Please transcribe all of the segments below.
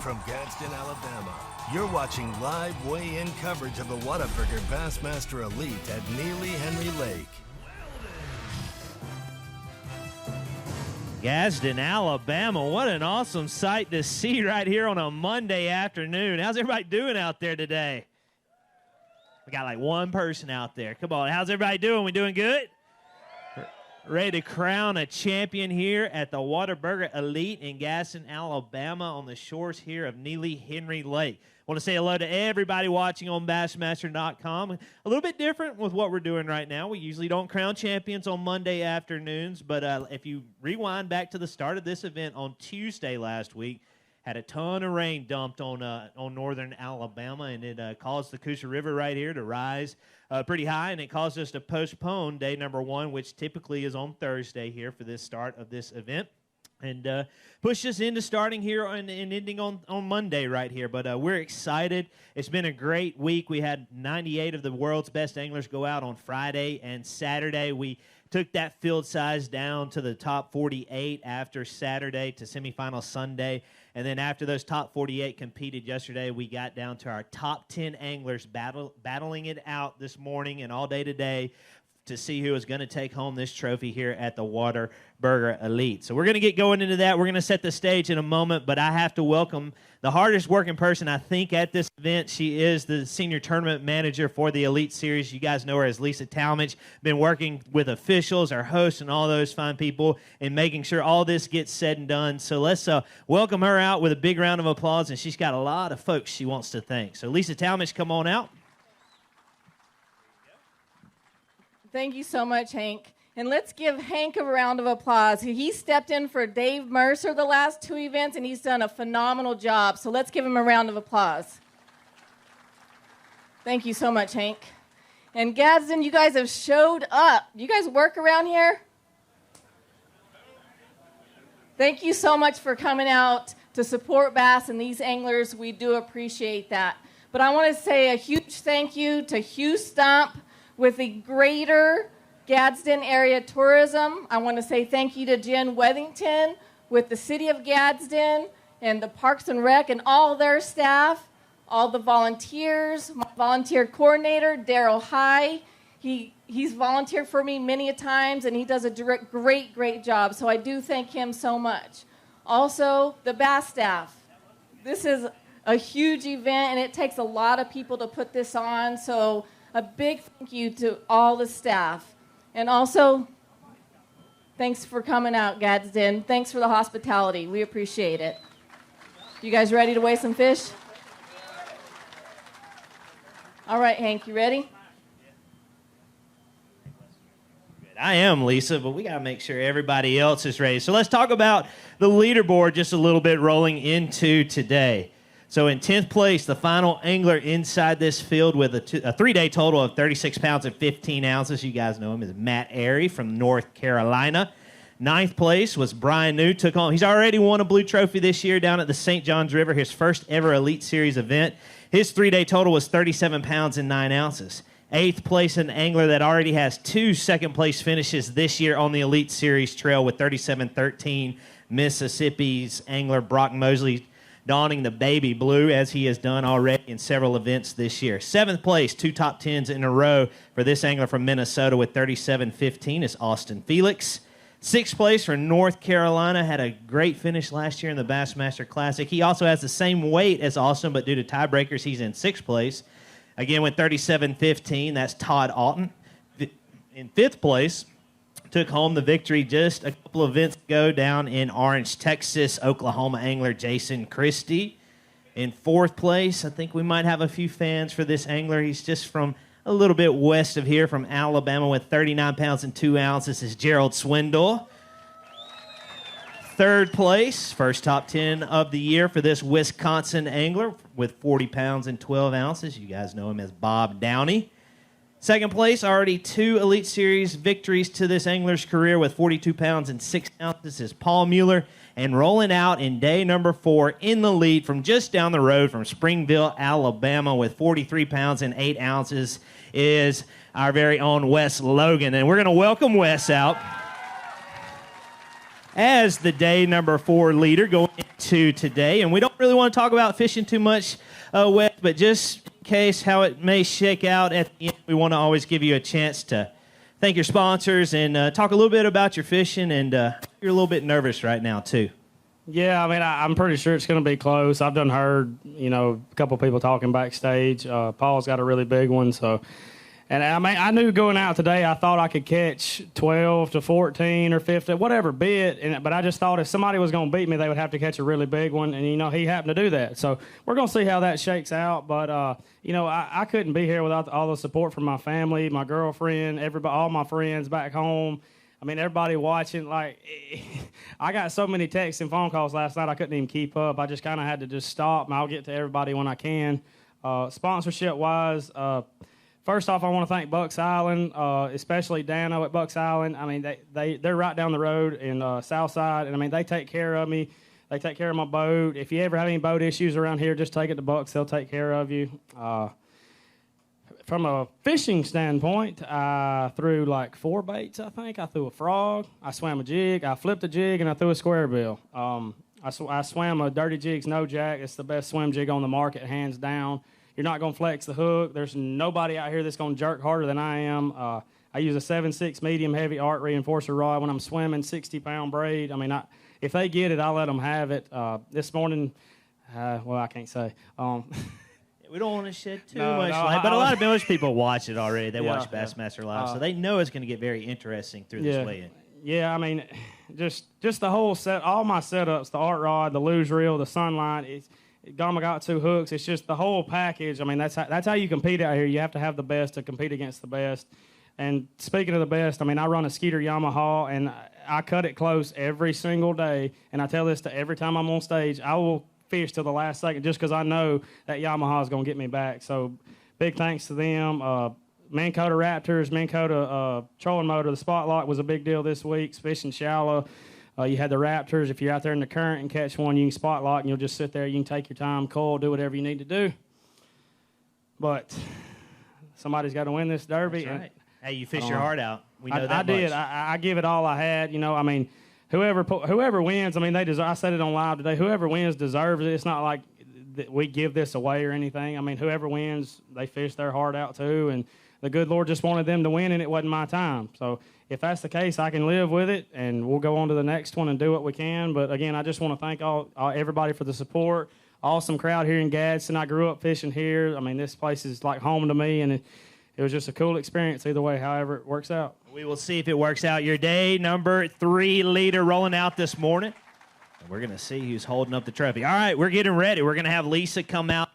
from Gadsden, Alabama. You're watching live weigh-in coverage of the Whataburger Bassmaster Elite at Neely Henry Lake. Gadsden, Alabama. What an awesome sight to see right here on a Monday afternoon. How's everybody doing out there today? We got like one person out there. Come on, how's everybody doing? We doing good? Ready to crown a champion here at the Whataburger Elite in Gadsden, Alabama on the shores here of Neely Henry Lake. I want to say hello to everybody watching on Bassmaster.com. A little bit different with what we're doing right now. We usually don't crown champions on Monday afternoons, but if you rewind back to the start of this event on Tuesday last week, had a ton of rain dumped on northern Alabama, and it caused the Coosa River right here to rise pretty high, and it caused us to postpone day number one, which typically is on Thursday here for this start of this event, and pushed us into starting here and ending on Monday right here. But we're excited. It's been a great week. We had 98 of the world's best anglers go out on Friday and Saturday. We took that field size down to the top 48 after Saturday to semifinal Sunday. And then after those top 48 competed yesterday, we got down to our top 10 anglers battling it out this morning and all day today to see who is going to take home this trophy here at the Whataburger Elite. So we're going to get going into that. We're going to set the stage in a moment, but I have to welcome the hardest working person, I think, at this event. She is the senior tournament manager for the Elite Series. You guys know her as Lisa Talmadge. Been working with officials, our hosts, and all those fine people and making sure all this gets said and done. So let's welcome her out with a big round of applause, and she's got a lot of folks she wants to thank. So Lisa Talmadge, come on out. Thank you so much, Hank. And let's give Hank a round of applause. He stepped in for Dave Mercer the last two events, and he's done a phenomenal job. So let's give him a round of applause. Thank you so much, Hank. And Gadsden, you guys have showed up. You guys work around here? Thank you so much for coming out to support bass and these anglers. We do appreciate that. But I want to say a huge thank you to Hugh Stump with the Greater Gadsden Area Tourism. I want to say thank you to Jen Wethington with the City of Gadsden and the Parks and Rec and all their staff, all the volunteers, my volunteer coordinator, Daryl High. He's volunteered for me many a times, and he does a great job, so I do thank him so much. Also, the bass staff. This is a huge event, and it takes a lot of people to put this on, so a big thank you to all the staff. And also, thanks for coming out, Gadsden. Thanks for the hospitality. We appreciate it. You guys ready to weigh some fish? All right, Hank, you ready? I am, Lisa, but we got to make sure everybody else is ready. So let's talk about the leaderboard just a little bit rolling into today. So in 10th place, the final angler inside this field with a three-day total of 36 pounds and 15 ounces. You guys know him as Matt Airy from North Carolina. 9th place was Brian New. Took home. He's already won a blue trophy this year down at the St. Johns River, his first ever Elite Series event. His three-day total was 37 pounds and 9 ounces. 8th place, an angler that already has 2 second-place finishes this year on the Elite Series trail with 37-13. Mississippi's angler Brock Mosley donning the baby blue, as he has done already in several events this year. 7th place, 2 top 10s in a row for this angler from Minnesota with 37-15 is Austin Felix. 6th place for North Carolina, had a great finish last year in the Bassmaster Classic. He also has the same weight as Austin, but due to tiebreakers, he's in 6th place. Again, with 37-15, that's Todd Alton. In 5th place, took home the victory just a couple of events ago down in Orange, Texas, Oklahoma angler Jason Christie. In 4th place, I think we might have a few fans for this angler. He's just from a little bit west of here from Alabama with 39 pounds and 2 ounces is Gerald SWINDLE. 3rd place, first top 10 of the year for this Wisconsin angler with 40 pounds and 12 ounces. You guys know him as Bob Downey. 2nd place, already 2 Elite Series victories to this angler's career with 42 pounds and 6 ounces is Paul Mueller. And rolling out in day number 4 in the lead from just down the road from Springville, Alabama with 43 pounds and 8 ounces is our very own Wes Logan. And we're going to welcome Wes out. as the day number 4 leader going into today. And we don't really want to talk about fishing too much, Wes, but just in case how it may shake out at the end, we want to always give you a chance to thank your sponsors and talk a little bit about your fishing. And you're a little bit nervous right now, too. Yeah, I mean, I'm pretty sure it's going to be close. I've done heard, a couple people talking backstage. Paul's got a really big one, so... And I mean, I knew going out today, I thought I could catch 12 to 14 or 15, whatever bit. But I just thought if somebody was going to beat me, they would have to catch a really big one. And, he happened to do that. So we're going to see how that shakes out. But, I couldn't be here without all the support from my family, my girlfriend, everybody, all my friends back home. I mean, everybody watching. Like, I got so many texts and phone calls last night, I couldn't even keep up. I just kind of had to just stop, and I'll get to everybody when I can. Sponsorship-wise, first off, I want to thank Bucks Island, especially Dano at Bucks Island. I mean, they're right down the road in Southside, and I mean, they take care of me. They take care of my boat. If you ever have any boat issues around here, just take it to Bucks. They'll take care of you. From a fishing standpoint, I threw like 4 baits, I think. I threw a frog, I swam a jig, I flipped a jig, and I threw a square bill. I swam a Dirty Jigs No Jack. It's the best swim jig on the market, hands down. You're not going to flex the hook. There's nobody out here that's going to jerk harder than I am. I use a 7/6 medium heavy art reinforcer rod when I'm swimming, 60-pound braid. I mean, if they get it, I'll let them have it. This morning, I can't say. We don't want to shed too much light, but a lot of most people watch it already. They watch Bassmaster Live, so they know it's going to get very interesting through this weigh-in. Yeah, I mean, just the whole set, all my setups, the art rod, the luge reel, the sunlight, Gamakatsu hooks. It's just the whole package. I mean, that's how you compete out here. You have to have the best to compete against the best. And speaking of the best, I mean, I run a Skeeter Yamaha, and I cut it close every single day. And I tell this to every time I'm on stage, I will fish till the last second just because I know that Yamaha is going to get me back. So big thanks to them. Minn Kota Raptors, Minn Kota trolling motor. The spotlight was a big deal this week. Fishing shallow. You had the Raptors. If you're out there in the current and catch one, you can spotlight and you'll just sit there. You can take your time, coil, do whatever you need to do. But somebody's got to win this derby. That's right. Hey, you fish your heart out. We know that I did. much. I give it all I had. I mean, whoever wins, I mean, they deserve. I said it on live today. Whoever wins deserves it. It's not like we give this away or anything. I mean, whoever wins, they fish their heart out too. And the good Lord just wanted them to win, and it wasn't my time. So if that's the case, I can live with it, and we'll go on to the next one and do what we can. But, again, I just want to thank everybody for the support. Awesome crowd here in Gadsden. I grew up fishing here. I mean, this place is like home to me, and it was just a cool experience either way, however it works out. We will see if it works out. Your day number 3 leader rolling out this morning. And we're going to see who's holding up the trophy. All right, we're getting ready. We're going to have Lisa come out.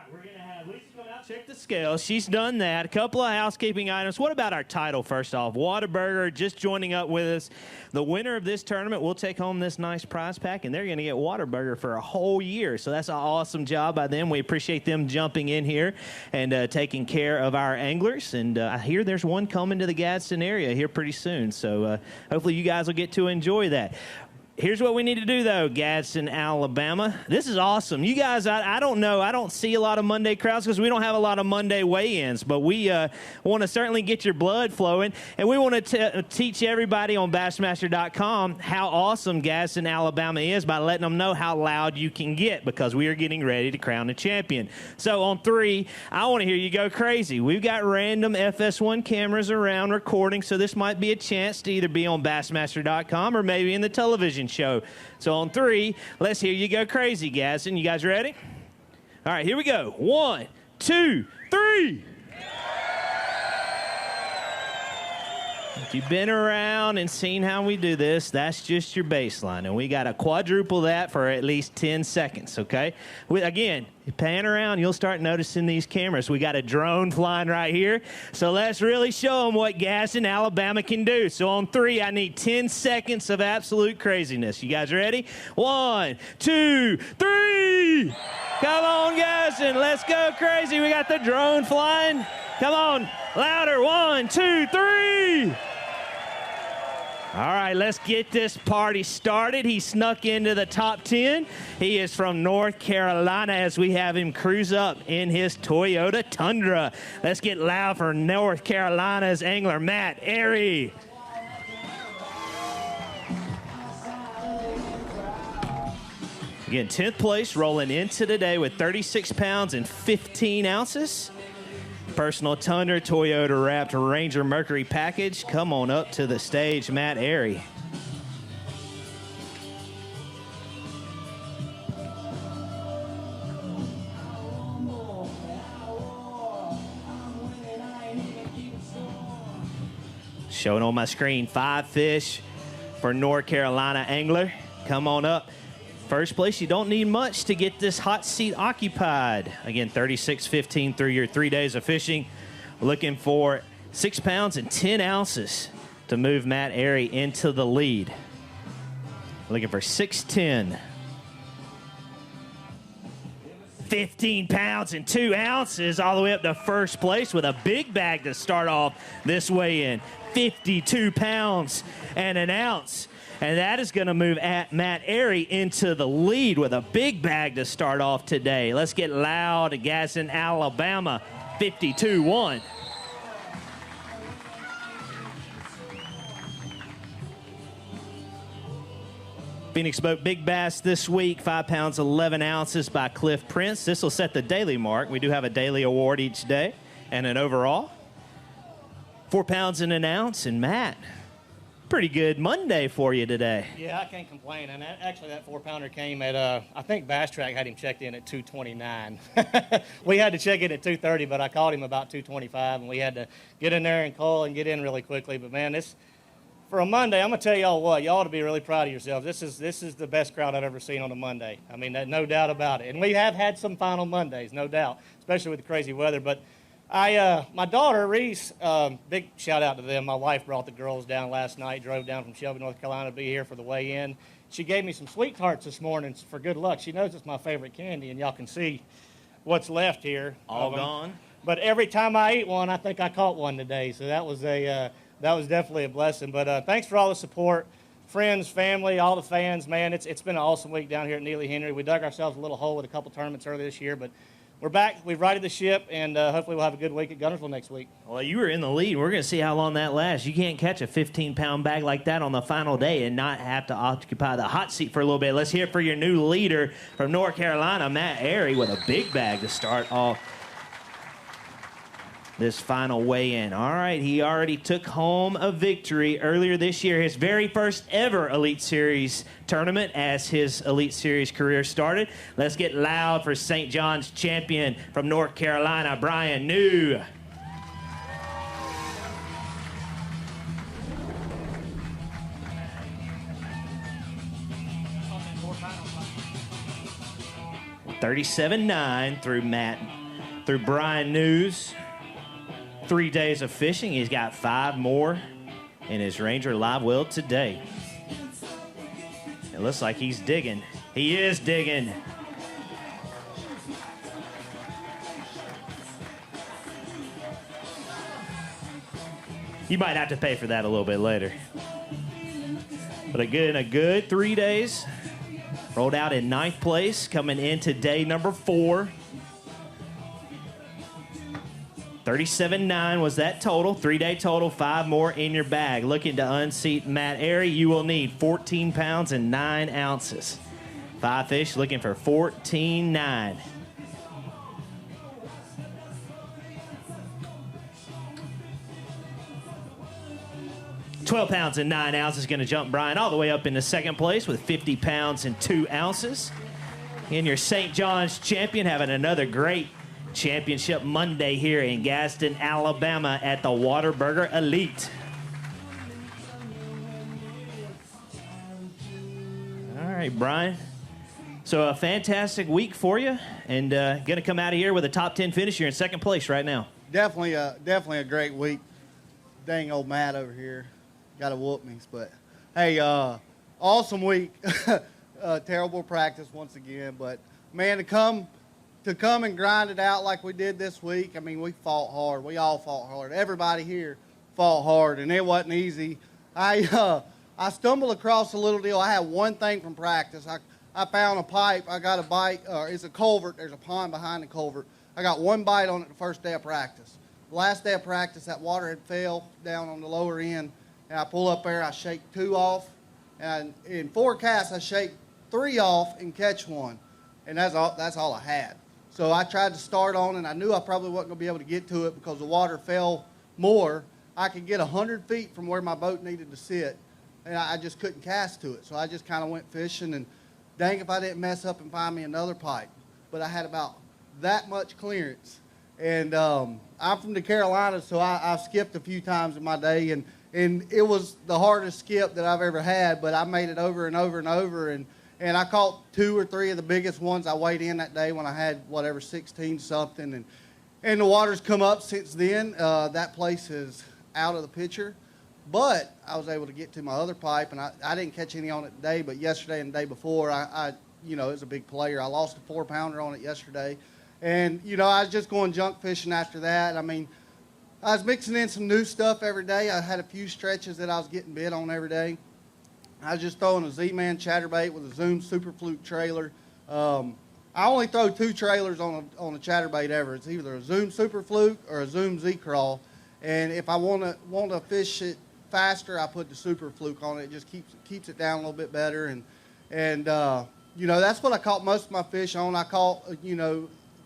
We're going to have Lisa come out, check the scale. She's done that. A couple of housekeeping items. What about our title, first off? Whataburger just joining up with us. The winner of this tournament will take home this nice prize pack, and they're going to get Whataburger for a whole year. So that's an awesome job by them. We appreciate them jumping in here and taking care of our anglers. And I hear there's one coming to the Gadsden area here pretty soon. So hopefully you guys will get to enjoy that. Here's what we need to do, though, Gadsden, Alabama. This is awesome. You guys, I don't know. I don't see a lot of Monday crowds because we don't have a lot of Monday weigh-ins, but we want to certainly get your blood flowing, and we want to teach everybody on Bassmaster.com how awesome Gadsden, Alabama is by letting them know how loud you can get because we are getting ready to crown a champion. So on 3, I want to hear you go crazy. We've got random FS1 cameras around recording, so this might be a chance to either be on Bassmaster.com or maybe in the television show. So on 3, let's hear you go crazy, Gadsden. You guys ready? All right, here we go. 1, 2, 3. If you've been around and seen how we do this, that's just your baseline. And we got to quadruple that for at least 10 seconds, okay? Again, you pan around, you'll start noticing these cameras. We got a drone flying right here. So let's really show them what Gadsden, Alabama can do. So on 3, I need 10 seconds of absolute craziness. You guys ready? 1, 2, 3. Come on, Gadsden. Let's go crazy. We got the drone flying. Come on. Louder. 1, 2, 3. All right, let's get this party started. He snuck into the top 10. He is from North Carolina as we have him cruise up in his Toyota Tundra. Let's get loud for North Carolina's angler, Matt Airy. Again, 10th place, rolling into today with 36 pounds and 15 ounces. Personal Tundra, Toyota wrapped Ranger Mercury package. Come on up to the stage, Matt Airy. Showing on my screen, 5 fish for North Carolina angler. Come on up. First place, you don't need much to get this hot seat occupied. Again, 36.15 through your 3 days of fishing. We're looking for 6 pounds and 10 ounces to move Matt Airy into the lead. Looking for 6'10". 15 pounds and 2 ounces all the way up to first place with a big bag to start off this weigh-in. 52 pounds and an ounce. And that is going to move Matt Airy into the lead with a big bag to start off today. Let's get loud at Gadsden, Alabama, 52-1. Phoenix Boat Big Bass this week, 5 pounds, 11 ounces by Cliff Prince. This will set the daily mark. We do have a daily award each day and an overall. 4 pounds and an ounce. And Matt, pretty good Monday for you today. Yeah, I can't complain. And actually, that 4-pounder came at, I think Bass Track had him checked in at 229. We had to check in at 230, but I called him about 225, and we had to get in there and call and get in really quickly. But, man, this for a Monday, I'm going to tell y'all what, y'all ought to be really proud of yourselves. This is the best crowd I've ever seen on a Monday. I mean, no doubt about it. And we have had some final Mondays, no doubt, especially with the crazy weather. But my daughter, Reese, big shout out to them. My wife brought the girls down last night, drove down from Shelby, North Carolina to be here for the weigh-in. She gave me some sweet tarts this morning for good luck. She knows it's my favorite candy, and y'all can see what's left here. All gone. But every time I eat one, I think I caught one today. So that was definitely a blessing. But thanks for all the support, friends, family, all the fans. Man, it's been an awesome week down here at Neely Henry. We dug ourselves a little hole with a couple tournaments earlier this year, but we're back. We've righted the ship, and hopefully we'll have a good week at Gunnersville next week. Well, you were in the lead. We're going to see how long that lasts. You can't catch a 15-pound bag like that on the final day and not have to occupy the hot seat for a little bit. Let's hear it for your new leader from North Carolina, Matt Airy, with a big bag to start off this final weigh-in. All right, he already took home a victory earlier this year, his very first ever Elite Series tournament as his Elite Series career started. Let's get loud for St. John's champion from North Carolina, Brian New. $37.9 through Brian New's 3 days of fishing. He's got 5 more in his Ranger live well today. It looks like he's digging. He is digging. You might have to pay for that a little bit later. But again, a good 3 days. Rolled out in 9th place, coming into day number 4. 37.9 was that total. 3-day total, 5 more in your bag. Looking to unseat Matt Airy, you will need 14 pounds and 9 ounces. 5 fish looking for 14.9. $12 pounds and 9 ounces going to jump Brian all the way up into 2nd place with 50 pounds and 2 ounces. And your St. John's champion having another great Championship Monday here in Gadsden, Alabama at the Whataburger Elite. right, Brian. So a fantastic week for you, and going to come out of here with a top 10 finish. You're in second place right now. Definitely a great week. Dang old Matt over here got to whoop me, but hey, awesome week. Terrible practice once again, but man, to come and grind it out like we did this week. I mean, we fought hard. We all fought hard. Everybody here fought hard, and it wasn't easy. I stumbled across a little deal. I had one thing from practice. I found a pipe. I got a bite. It's a culvert. There's a pond behind the culvert. I got one bite on it the first day of practice. The last day of practice, that water had fell down on the lower end, and I pull up there. I shake 2 off, and in 4 casts, I shake 3 off and catch 1, and that's all I had. So I tried to start on, and I knew I probably wasn't going to be able to get to it because the water fell more. I could get 100 feet from where my boat needed to sit, and I just couldn't cast to it. So I just kind of went fishing, and dang if I didn't mess up and find me another pipe. But I had about that much clearance. And I'm from the Carolinas, so I've skipped a few times in my day, and it was the hardest skip that I've ever had, but I made it over and over and over, and I caught 2 or 3 of the biggest ones I weighed in that day when I had, 16 something, and the water's come up since then. That place is out of the picture, but I was able to get to my other pipe, and I didn't catch any on it today, but yesterday and the day before, it was a big player. I lost a 4-pounder on it yesterday. And, I was just going junk fishing after that. I mean, I was mixing in some new stuff every day. I had a few stretches that I was getting bit on every day. I was just throwing a Z-Man chatterbait with a Zoom Super Fluke trailer. I only throw 2 trailers on a chatterbait ever. It's either a Zoom Super Fluke or a Zoom Z-Crawl. And if I want to fish it faster, I put the Super Fluke on it. It just keeps it down a little bit better. And that's what I caught most of my fish on. I caught,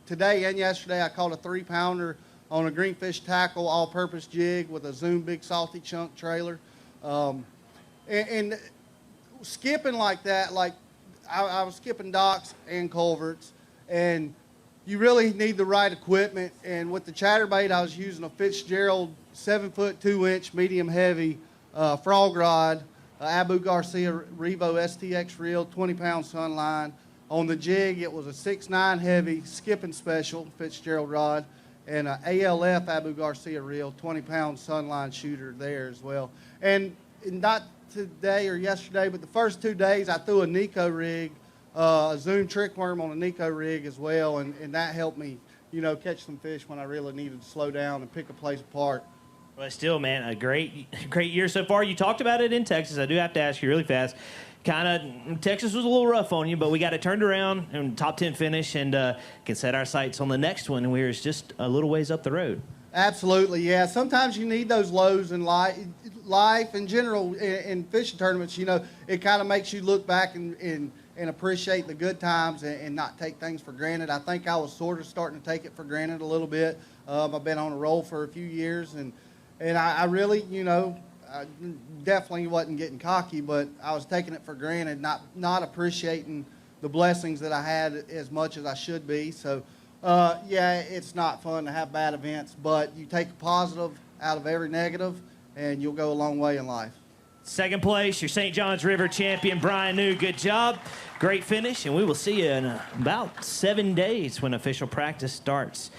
today and yesterday, I caught a 3-pounder on a greenfish tackle all-purpose jig with a Zoom Big Salty Chunk trailer. And skipping like that, like I was skipping docks and culverts, and you really need the right equipment. And with the chatterbait, I was using a Fitzgerald 7-foot 2-inch medium heavy frog rod, Abu Garcia Revo STX reel, 20-pound sunline. On the jig, it was a 6'9" heavy skipping special Fitzgerald rod, and an ALF Abu Garcia reel, 20-pound sunline shooter there as well. And not today or yesterday, but the first 2 days, I threw a Nico rig, a Zoom trick worm on a Nico rig as well, and that helped me, catch some fish when I really needed to slow down and pick a place apart. Well, still, man, a great year so far. You talked about it in Texas. I do have to ask you really fast. Texas was a little rough on you, but we got it turned around and top 10 finish, and can set our sights on the next one, and we're just a little ways up the road. Absolutely, yeah. Sometimes you need those lows in life in general, in fishing tournaments. It kind of makes you look back and appreciate the good times and not take things for granted. I think I was sort of starting to take it for granted a little bit. I've been on a roll for a few years, and I really, I definitely wasn't getting cocky, but I was taking it for granted, not appreciating the blessings that I had as much as I should be. So, it's not fun to have bad events, but you take a positive out of every negative, and you'll go a long way in life. Second place, your St. Johns River champion, Brian New. Good job. Great finish, and we will see you in about 7 days when official practice starts.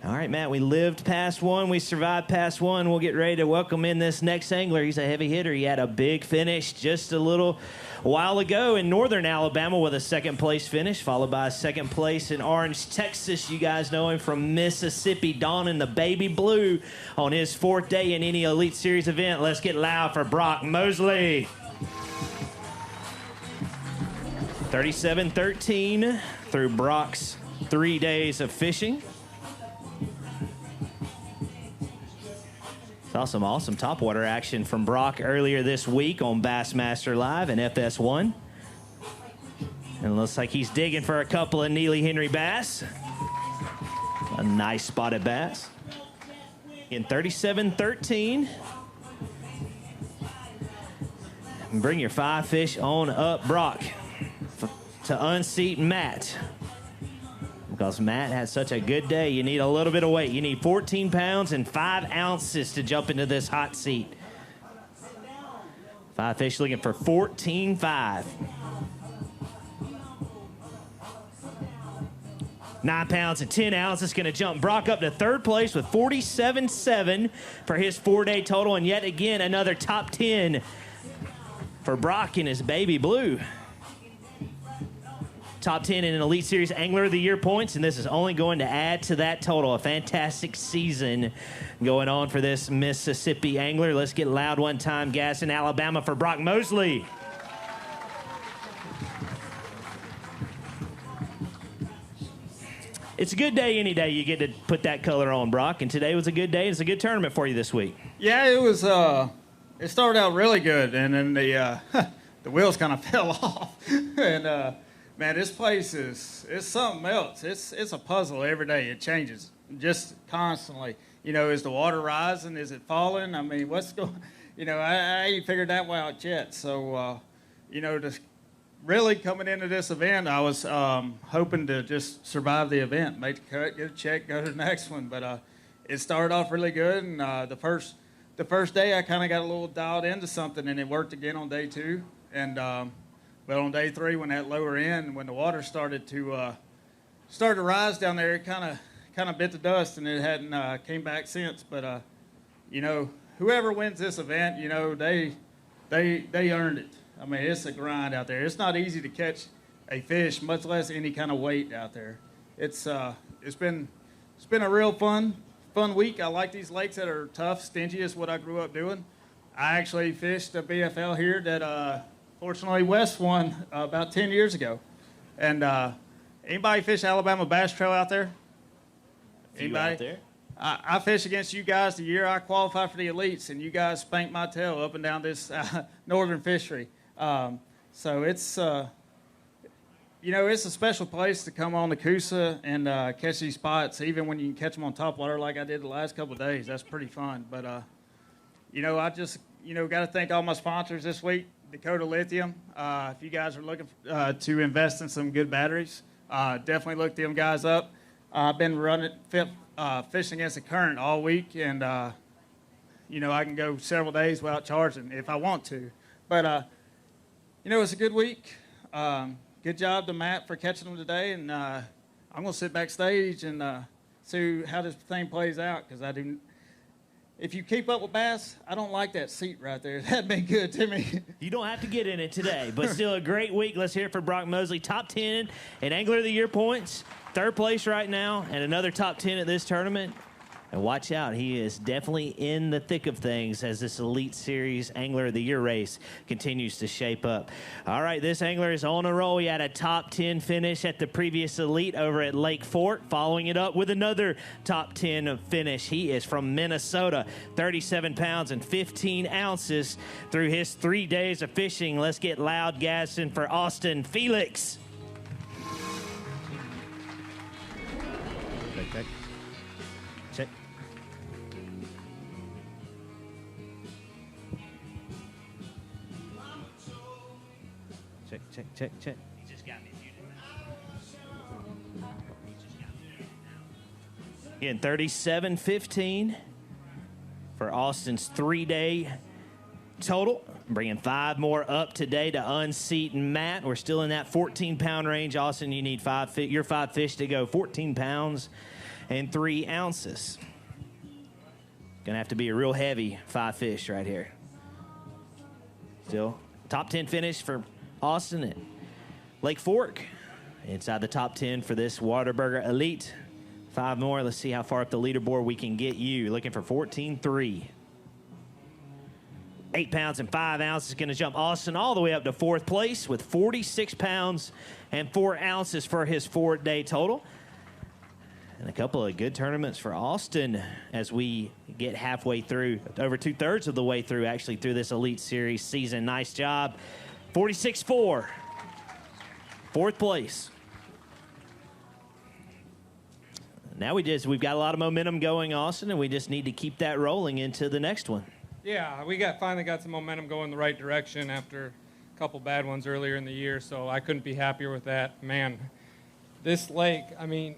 All right, Matt, we lived past one. We survived past one. We'll get ready to welcome in this next angler. He's a heavy hitter. He had a big finish just a little while ago in northern Alabama with a second-place finish, followed by a second place in Orange, Texas. You guys know him from Mississippi, donning the baby blue on his 4th day in any Elite Series event. Let's get loud for Brock Mosley. 37-13 through Brock's 3 days of fishing. Saw some awesome topwater action from Brock earlier this week on Bassmaster Live and FS1. And it looks like he's digging for a couple of Neely Henry bass. A nice spotted bass. In 37-13. Bring your 5 fish on up, Brock, to unseat Matt. Because Matt had such a good day, you need a little bit of weight. You need 14 pounds and 5 ounces to jump into this hot seat. 5 fish looking for 14.5. 9 pounds and 10 ounces. It's going to jump Brock up to third place with 47.7 for his 4-day total. And yet again, another top 10 for Brock in his baby blue. Top 10 in an Elite Series Angler of the Year points, and this is only going to add to that total. A fantastic season going on for this Mississippi angler. Let's get loud one time. Gadsden, Alabama for Brock Mosley. It's a good day any day you get to put that color on, Brock, and today was a good day. It's a good tournament for you this week. Yeah, it was. It started out really good, and then the the wheels kind of fell off. And man, this place it's something else. It's a puzzle every day. It changes just constantly. You know, is the water rising? Is it falling? I mean, what's going? You know, I ain't figured that one out yet. So, you know, just really coming into this event, I was hoping to just survive the event, make the cut, get a check, go to the next one. But it started off really good, and the first day I kind of got a little dialed into something, and it worked again on day 2. And but on day 3, when that lower end, when the water started to rise down there, it kind of bit the dust, and it hadn't came back since. But you know, whoever wins this event, you know, they earned it. I mean, it's a grind out there. It's not easy to catch a fish, much less any kind of weight out there. It's been a real fun week. I like these lakes that are tough. Stingy is what I grew up doing. I actually fished a BFL here that fortunately Wes won about 10 years ago. And anybody fish Alabama Bass Trail out there? Anybody? Out there? I fished against you guys the year I qualified for the elites, and you guys spanked my tail up and down this northern fishery. So it's, you know, it's a special place to come on the Coosa and catch these spots, even when you can catch them on top water like I did the last couple of days. That's pretty fun. But, you know, I just, you know, got to thank all my sponsors this week. Dakota Lithium. If you guys are looking to invest in some good batteries, definitely look them guys up. I've been fishing against the current all week, and, you know, I can go several days without charging if I want to. But, you know, it's a good week. Good job to Matt for catching them today, and I'm going to sit backstage and see how this thing plays out, because I do. If you keep up with bass, I don't like that seat right there. That'd been good to me. You don't have to get in it today, but still a great week. Let's hear it for Brock Mosley. Top 10 in Angler of the Year points. Third place right now, and another top 10 at this tournament. And watch out, he is definitely in the thick of things as this Elite Series Angler of the Year race continues to shape up. All right, this angler is on a roll. He had a top 10 finish at the previous Elite over at Lake Fork, following it up with another top 10 finish. He is from Minnesota, 37 pounds and 15 ounces through his 3 days of fishing. Let's get loud, Gadsden, for Austin Felix. Check. Check. Check. He just got me muted. Again, 37-15 for Austin's 3-day total. Bringing 5 more up today to unseat Matt. We're still in that 14-pound range. Austin, you need your 5 fish to go 14 pounds and 3 ounces. Gonna have to be a real heavy 5 fish right here. Still top 10 finish for Austin at Lake Fork. Inside the top 10 for this Whataburger Elite. 5 more. Let's see how far up the leaderboard we can get you. You're looking for 14-3. 8 pounds and 5 ounces is going to jump Austin all the way up to 4th place with 46 pounds and 4 ounces for his 4-day total. And a couple of good tournaments for Austin as we get halfway through, over 2/3 of the way through, actually, through this Elite Series season. Nice job. 46-4. 4th place. Now we've got a lot of momentum going, Austin, and we just need to keep that rolling into the next one. Yeah, we finally got some momentum going the right direction after a couple bad ones earlier in the year, so I couldn't be happier with that. Man, this lake, I mean,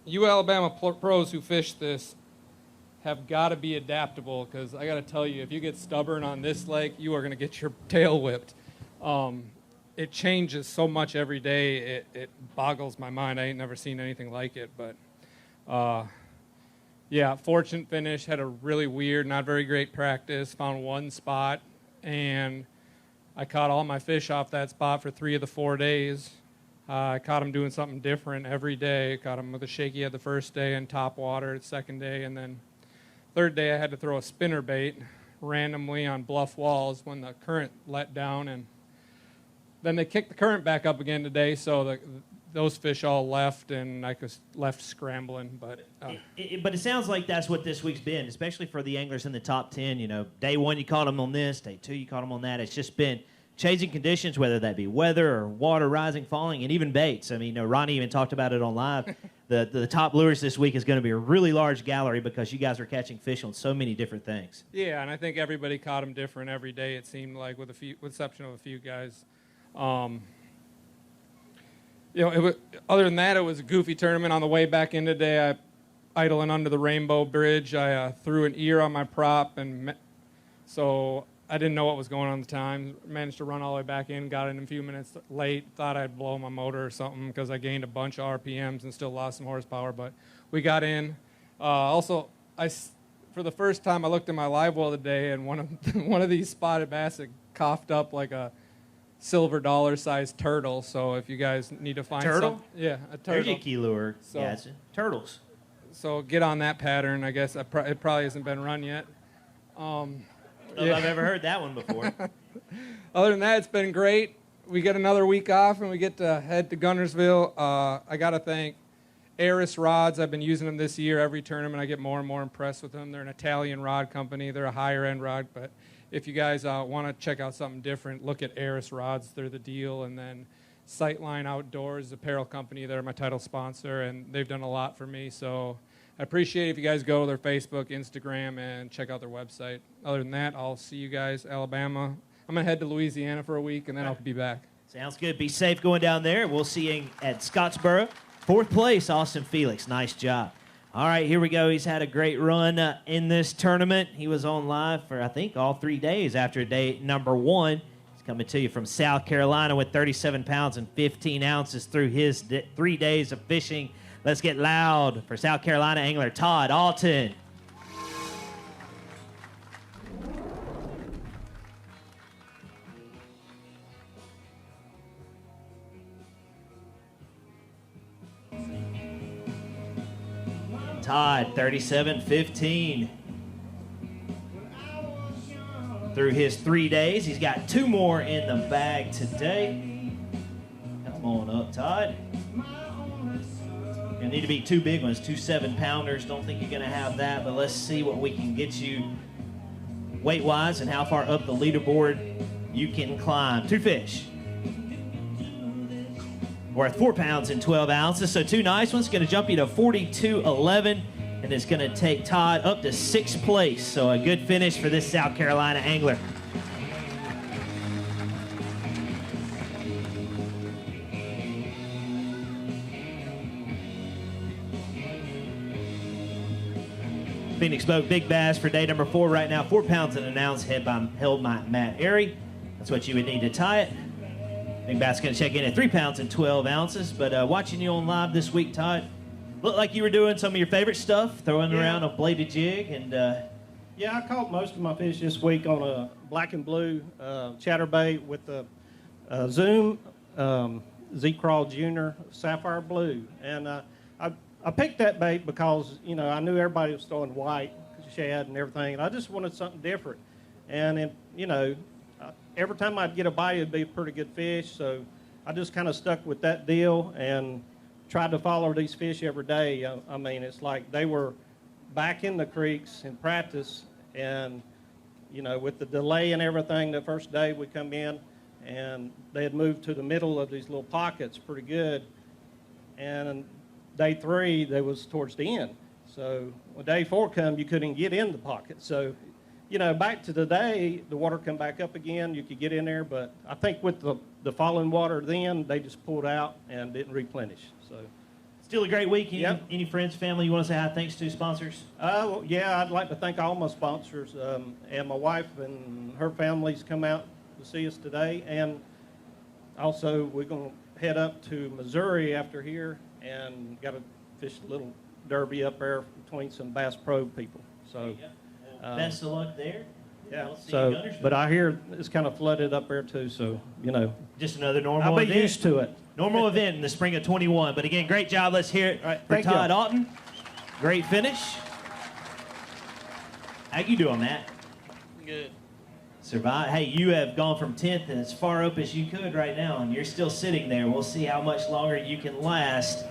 you Alabama pros who fish this have got to be adaptable, because I got to tell you, if you get stubborn on this lake, you are going to get your tail whipped. it changes so much every day. It boggles my mind. I ain't never seen anything like it. But yeah, fortunate finish. Had a really weird, not very great practice. Found one spot, and I caught all my fish off that spot for 3 of the 4 days. I caught them doing something different every day. Caught them with a shaky head the first day and top water the second day, and then third day I had to throw a spinner bait randomly on bluff walls when the current let down, and then they kicked the current back up again today, so those fish all left, and I was left scrambling. But but it sounds like that's what this week's been, especially for the anglers in the top 10. You know, day 1 you caught them on this, day 2 you caught them on that. It's just been changing conditions, whether that be weather or water rising, falling, and even baits. I mean, Ronnie even talked about it on live. The top lures this week is going to be a really large gallery because you guys are catching fish on so many different things. Yeah, and I think everybody caught them different every day. It seemed like, with the exception of a few guys. You know, other than that, it was a goofy tournament. On the way back in today, idling under the Rainbow Bridge, I threw an ear on my prop, and so I didn't know what was going on at the time. Managed to run all the way back in, got in a few minutes late, thought I'd blow my motor or something because I gained a bunch of RPMs and still lost some horsepower, but we got in. Also, for the first time, I looked at my live well today, and one of these spotted bass had coughed up like a silver dollar-sized turtle. So if you guys need to find turtle, yeah, a turtle. There's your key lure. So, yeah, it's turtles. So get on that pattern. I guess it probably hasn't been run yet. Yeah. I've ever heard that one before. Other than that, it's been great. We get another week off, and we get to head to Gunnersville. I got to thank Eris Rods. I've been using them this year. Every tournament, I get more and more impressed with them. They're an Italian rod company. They're a higher-end rod, but if you guys want to check out something different, look at Eris Rods. They're the deal. And then Sightline Outdoors, apparel company. They're my title sponsor, and they've done a lot for me. So I appreciate if you guys go to their Facebook, Instagram, and check out their website. Other than that, I'll see you guys, Alabama. I'm going to head to Louisiana for a week, and then I'll be back. Sounds good. Be safe going down there. We'll see you at Scottsboro. 4th place, Austin Felix. Nice job. All right, here we go. He's had a great run in this tournament. He was on live for, I think, all 3 days after day number 1. He's coming to you from South Carolina with 37 pounds and 15 ounces through his 3 days of fishing. Let's get loud for South Carolina angler Todd Alton. Todd, 37-15. Through his 3 days, he's got 2 more in the bag today. Come on up, Todd. Gonna need to be 2 big ones, 2 7-pounders. Don't think you're gonna have that, but let's see what we can get you weight-wise and how far up the leaderboard you can climb. 2 fish. Worth 4 pounds and 12 ounces, so 2 nice ones. Gonna jump you to 42.11, and it's gonna take Todd up to 6th place. So a good finish for this South Carolina angler. Phoenix Boat Big Bass for day number 4 right now. 4 pounds and an ounce held by Matt Airy. That's what you would need to tie it. Big Bass going to check in at 3 pounds and 12 ounces. But watching you on live this week, Todd, looked like you were doing some of your favorite stuff, throwing around a bladed jig. And yeah, I caught most of my fish this week on a black and blue chatterbait with the Zoom Z-Crawl Junior Sapphire Blue. And I picked that bait because, you know, I knew everybody was throwing white shad and everything, and I just wanted something different. And, you know, every time I'd get a bite, it'd be a pretty good fish, so I just kind of stuck with that deal and tried to follow these fish every day. I mean, it's like they were back in the creeks in practice, and, you know, with the delay and everything, the first day we come in, and they had moved to the middle of these little pockets pretty good, and day 3, they was towards the end. So when day 4 come, you couldn't get in the pocket. So, you know, back to today, the water come back up again. You could get in there, but I think with the falling water then, they just pulled out and didn't replenish. So, still a great week. Yep. Any friends, family you want to say hi thanks to, sponsors? Well, yeah, I'd like to thank all my sponsors, and my wife and her families come out to see us today. And also, we're going to head up to Missouri after here and got to fish a little derby up there between some Bass Pro people. So, Best of luck there. yeah. We'll see you So, Gunnersville. but I hear it's kind of flooded up there too. So, you know, Just another normal I'll be event. used to it. Normal event in the spring of 21. But again, great job. Let's hear it for thank Todd y'all. Alton. Great finish. How you doing, Matt? Good. Survive. Hey, you have gone from 10th and as far up as you could right now, and you're still sitting there. We'll see how much longer you can last.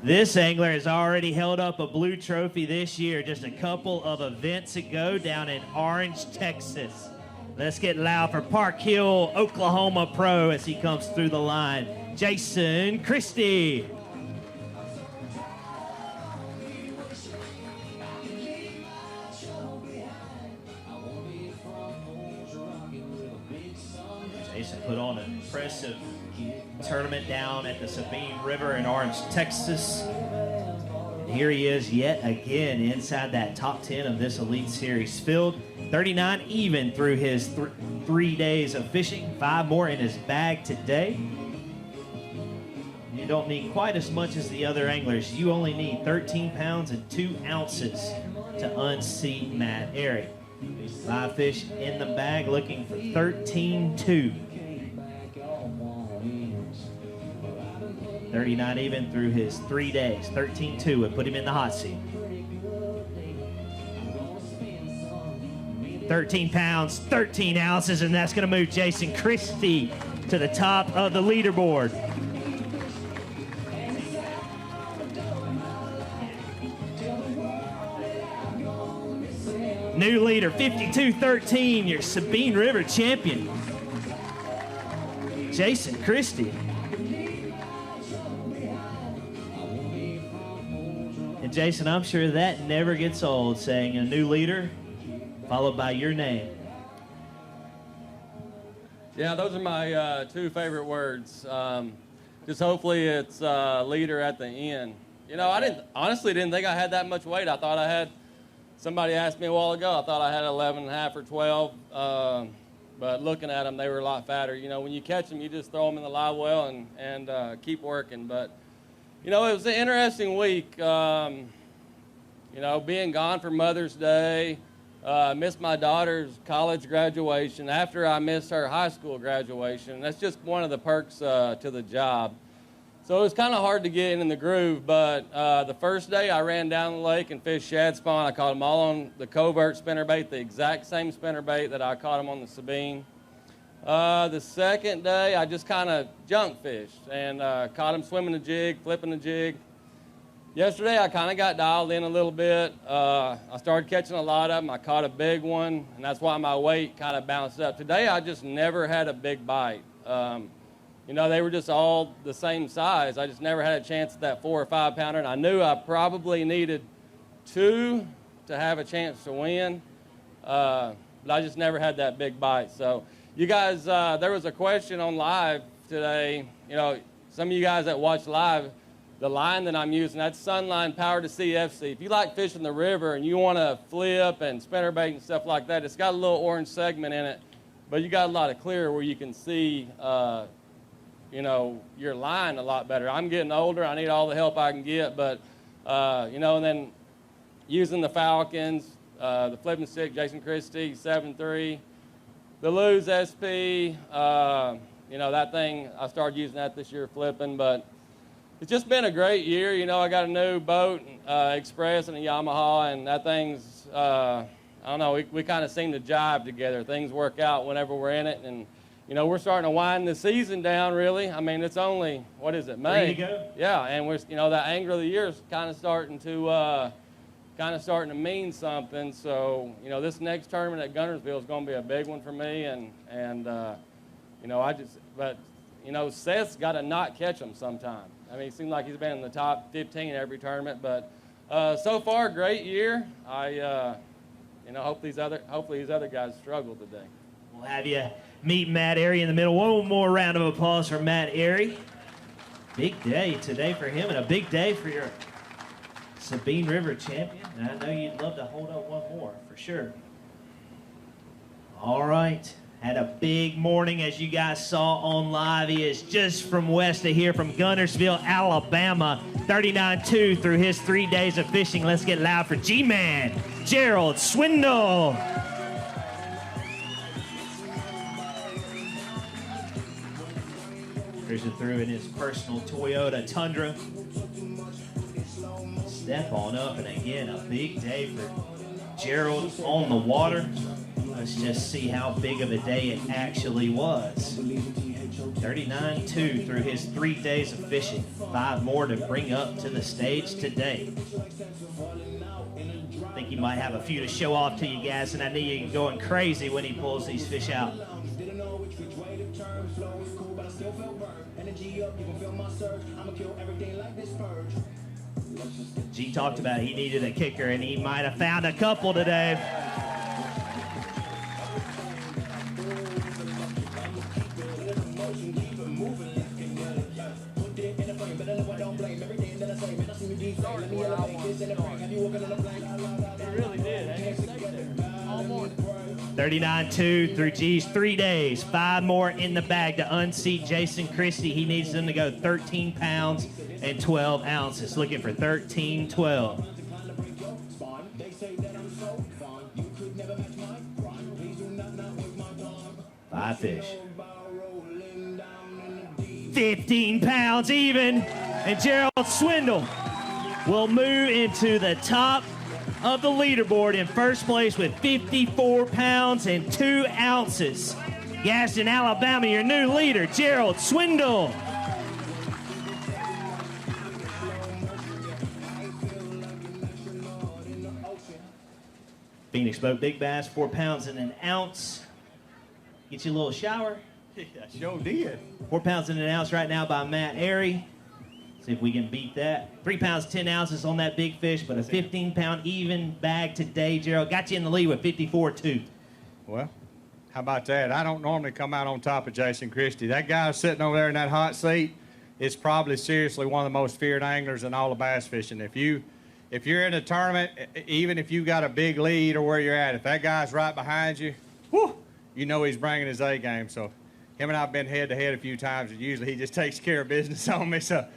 This angler has already held up a blue trophy this year, just a couple of events ago down in Orange, Texas. Let's get loud for Park Hill, Oklahoma Pro as he comes through the line. Jason Christie. Jason put on an impressive tournament down at the Sabine River in Orange, Texas. And here he is yet again inside that top 10 of this Elite Series field. 39 even through his 3 days of fishing. 5 more in his bag today. You don't need quite as much as the other anglers. You only need 13 pounds and 2 ounces to unseat Matt Airy. 5 fish in the bag, looking for 13-2. 39 even through his 3 days. 13-2 would put him in the hot seat. 13 pounds, 13 ounces, and that's going to move Jason Christie to the top of the leaderboard. New leader, 52-13, your Sabine River champion, Jason Christie. And Jason, I'm sure that never gets old, saying a new leader followed by your name. Yeah, those are my 2 favorite words. Just hopefully it's leader at the end. You know, I honestly didn't think I had that much weight. I thought I had. Somebody asked me a while ago, I thought I had 11 and a half or 12, but looking at them, they were a lot fatter. You know, when you catch them, you just throw them in the live well and keep working. But, you know, it was an interesting week. You know, being gone for Mother's Day, missed my daughter's college graduation after I missed her high school graduation. That's just one of the perks to the job. So it was kind of hard to get in the groove, but the first day I ran down the lake and fished shad spawn. I caught them all on the covert spinnerbait, the exact same spinnerbait that I caught them on the Sabine. The second day I just kind of junk fished and caught them swimming the jig, flipping the jig. Yesterday I kind of got dialed in a little bit. I started catching a lot of them. I caught a big one, and that's why my weight kind of bounced up. Today I just never had a big bite. You know, they were just all the same size. I just never had a chance at that 4 or 5 pounder, and I knew I probably needed 2 to have a chance to win, but I just never had that big bite. So you guys, there was a question on live today. You know, some of you guys that watch live, the line that I'm using, that's Sunline Power to Sea FC. If you like fishing the river and you want to flip and spinnerbait and stuff like that, it's got a little orange segment in it, but you got a lot of clear where you can see you know, your line a lot better. I'm getting older. I need all the help I can get. But, you know, and then using the Falcons, the flipping stick, Jason Christie, 7.3. The Lose SP, you know, that thing, I started using that this year flipping. But it's just been a great year. You know, I got a new boat, Express, and a Yamaha, and that thing's, I don't know, we kind of seem to jive together. Things work out whenever we're in it. And you know, we're starting to wind the season down, really. I mean, it's only, what is it, May? 3 to go. Yeah, and we're, you know, that Angler of the Year is kind of starting to mean something. So, you know, this next tournament at Guntersville is going to be a big one for me. And you know, but, you know, Seth's got to not catch them sometime. I mean, it seems like he's been in the top 15 every tournament. But so far, great year. You know, hopefully these other guys struggle today. We'll have you meet Matt Airy in the middle. One more round of applause for Matt Airy. Big day today for him and a big day for your Sabine River champion. And I know you'd love to hold up one more for sure. All right. Had a big morning, as you guys saw on live. He is just from west of here, from Guntersville, Alabama. 39-2 through his 3 days of fishing. Let's get loud for G-Man, Gerald SWINDLE. Cruising through in his personal Toyota Tundra. Step on up, and again, a big day for Gerald on the water. Let's just see how big of a day it actually was. 39-2 through his 3 days of fishing. 5 more to bring up to the stage today. I think he might have a few to show off to you guys, and I know you're going crazy when he pulls these fish out. G talked about he needed a kicker, and he might have found a couple today. It really did. 39-2 through G's 3 days. 5 more in the bag to unseat Jason Christie. He needs them to go 13 pounds and 12 ounces. Looking for 13-12. 5 fish. 15 pounds even. And Gerald SWINDLE will move into the top of the leaderboard in first place with 54 pounds and 2 ounces. Gadsden, Alabama, your new leader, Gerald SWINDLE. Phoenix Boat Big Bass, 4 pounds and an ounce. Get you a little shower. Yeah, sure did. 4 pounds and an ounce right now by Matt Airy. See if we can beat that. 3 pounds, 10 ounces on that big fish, but a 15-pound even bag today. Gerald got you in the lead with 54-2. Well, how about that? I don't normally come out on top of Jason Christie. That guy sitting over there in that hot seat is probably seriously one of the most feared anglers in all of bass fishing. If you're in a tournament, even if you got a big lead or where you're at, if that guy's right behind you, whoo, you know he's bringing his A game. So him and I have been head-to-head a few times, and usually he just takes care of business on me. So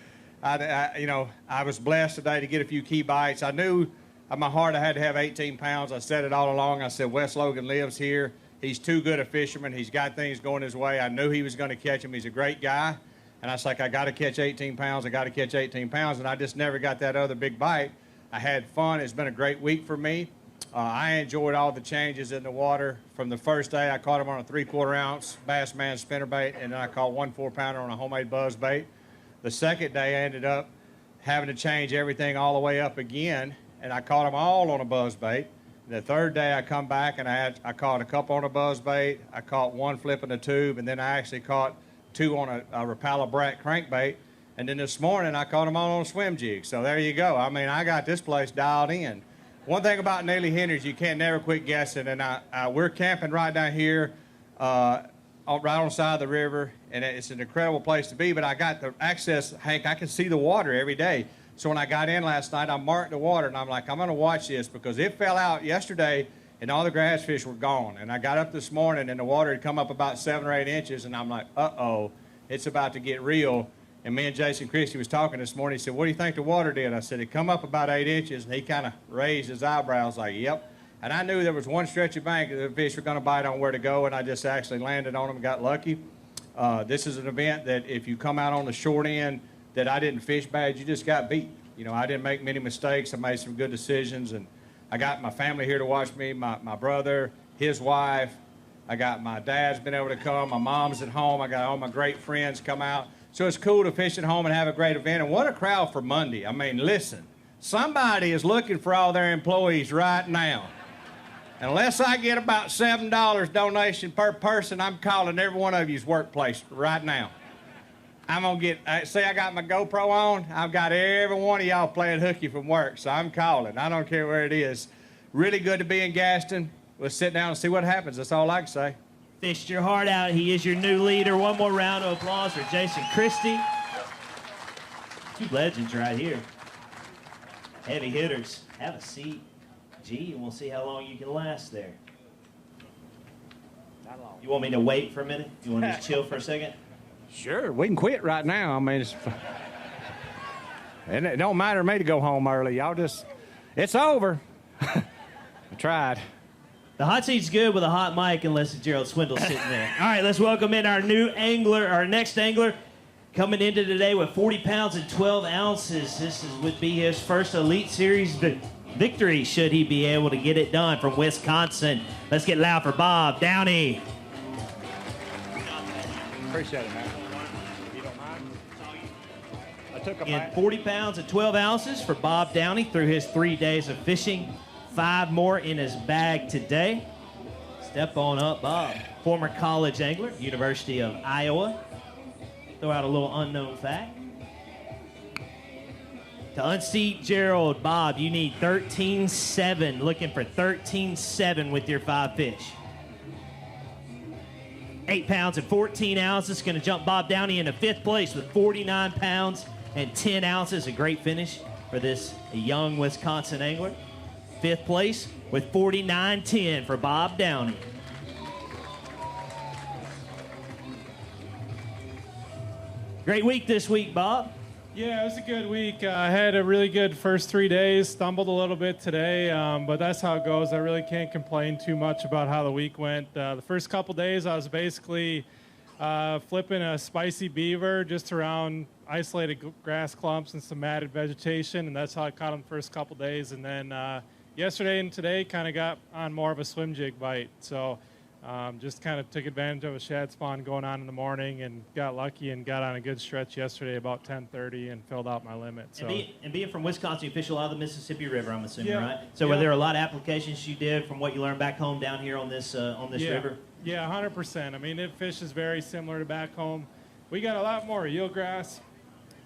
I was blessed today to get a few key bites. I knew in my heart I had to have 18 pounds. I said it all along. I said, Wes Logan lives here. He's too good a fisherman. He's got things going his way. I knew he was going to catch him. He's a great guy. And I was like, I got to catch 18 pounds. I got to catch 18 pounds. And I just never got that other big bite. I had fun. It's been a great week for me. I enjoyed all the changes in the water. From the first day, I caught him on a 3/4 ounce Bassman spinnerbait, and then I caught 1 4-pounder on a homemade buzz bait. The second day, I ended up having to change everything all the way up again, and I caught them all on a buzz bait. The third day, I come back, and I caught a couple on a buzz bait. I caught 1 flipping a tube, and then I actually caught 2 on a Rapala Brat crankbait. And then this morning, I caught them all on a swim jig. So there you go. I mean, I got this place dialed in. One thing about Neely Henry's, you can't never quit guessing. And we're camping right down here, right on the side of the river, and it's an incredible place to be. But I got the access, Hank, I can see the water every day. So when I got in last night, I marked the water, and I'm like, I'm going to watch this because it fell out yesterday, and all the grass fish were gone. And I got up this morning, and the water had come up about 7 or 8 inches, and I'm like, uh-oh, it's about to get real. And me and Jason Christie was talking this morning. He said, what do you think the water did? I said, it come up about 8 inches, and he kind of raised his eyebrows like, yep. And I knew there was one stretch of bank that the fish were going to bite on where to go, and I just actually landed on them and got lucky. This is an event that if you come out on the short end that I didn't fish bad, you just got beat. You know, I didn't make many mistakes. I made some good decisions, and I got my family here to watch me, my brother, his wife. I got my dad's been able to come. My mom's at home. I got all my great friends come out. So it's cool to fish at home and have a great event. And what a crowd for Monday. I mean, listen, somebody is looking for all their employees right now. Unless I get about $7 donation per person, I'm calling every one of you's workplace right now. I'm going to get, say I got my GoPro on, I've got every one of y'all playing hooky from work, so I'm calling. I don't care where it is. Really good to be in Gadsden. We'll sit down and see what happens. That's all I can say. Fished your heart out. He is your new leader. One more round of applause for Jason Christie. 2 legends right here. Heavy hitters. Have a seat, G, and we'll see how long you can last there. You want me to wait for a minute? You want to just chill for a second? Sure, we can quit right now. I mean, and it don't matter to me to go home early. Y'all just, it's over. I tried. The hot seat's good with a hot mic unless it's Gerald SWINDLE sitting there. All right, let's welcome in our new angler, our next angler, coming into today with 40 pounds and 12 ounces. This would be his first Elite Series victory, should he be able to get it done, from Wisconsin. Let's get loud for Bob Downey. Appreciate it, man. You don't mind? I took a In 40 pounds and 12 ounces for Bob Downey through his 3 days of fishing. 5 more in his bag today. Step on up, Bob. Former college angler, University of Iowa. Throw out a little unknown fact. To unseat Gerald, Bob, you need 13.7. Looking for 13.7 with your 5 fish. 8 pounds and 14 ounces. Going to jump Bob Downey into 5th place with 49 pounds and 10 ounces. A great finish for this young Wisconsin angler. 5th place with 49.10 for Bob Downey. Great week this week, Bob. Yeah, it was a good week. I had a really good first 3 days, stumbled a little bit today, but that's how it goes. I really can't complain too much about how the week went. The first couple days, I was basically flipping a spicy beaver just around isolated grass clumps and some matted vegetation, and that's how I caught him the first couple days. And then yesterday and today kind of got on more of a swim jig bite. So just kind of took advantage of a shad spawn going on in the morning and got lucky and got on a good stretch yesterday about 10:30 and filled out my limit. So. And being from Wisconsin, you fish a lot of the Mississippi River, I'm assuming, Yeah. right? So were there a lot of applications you did from what you learned back home down here on this river? Yeah, 100%. I mean, it fishes very similar to back home. We got a lot more eelgrass.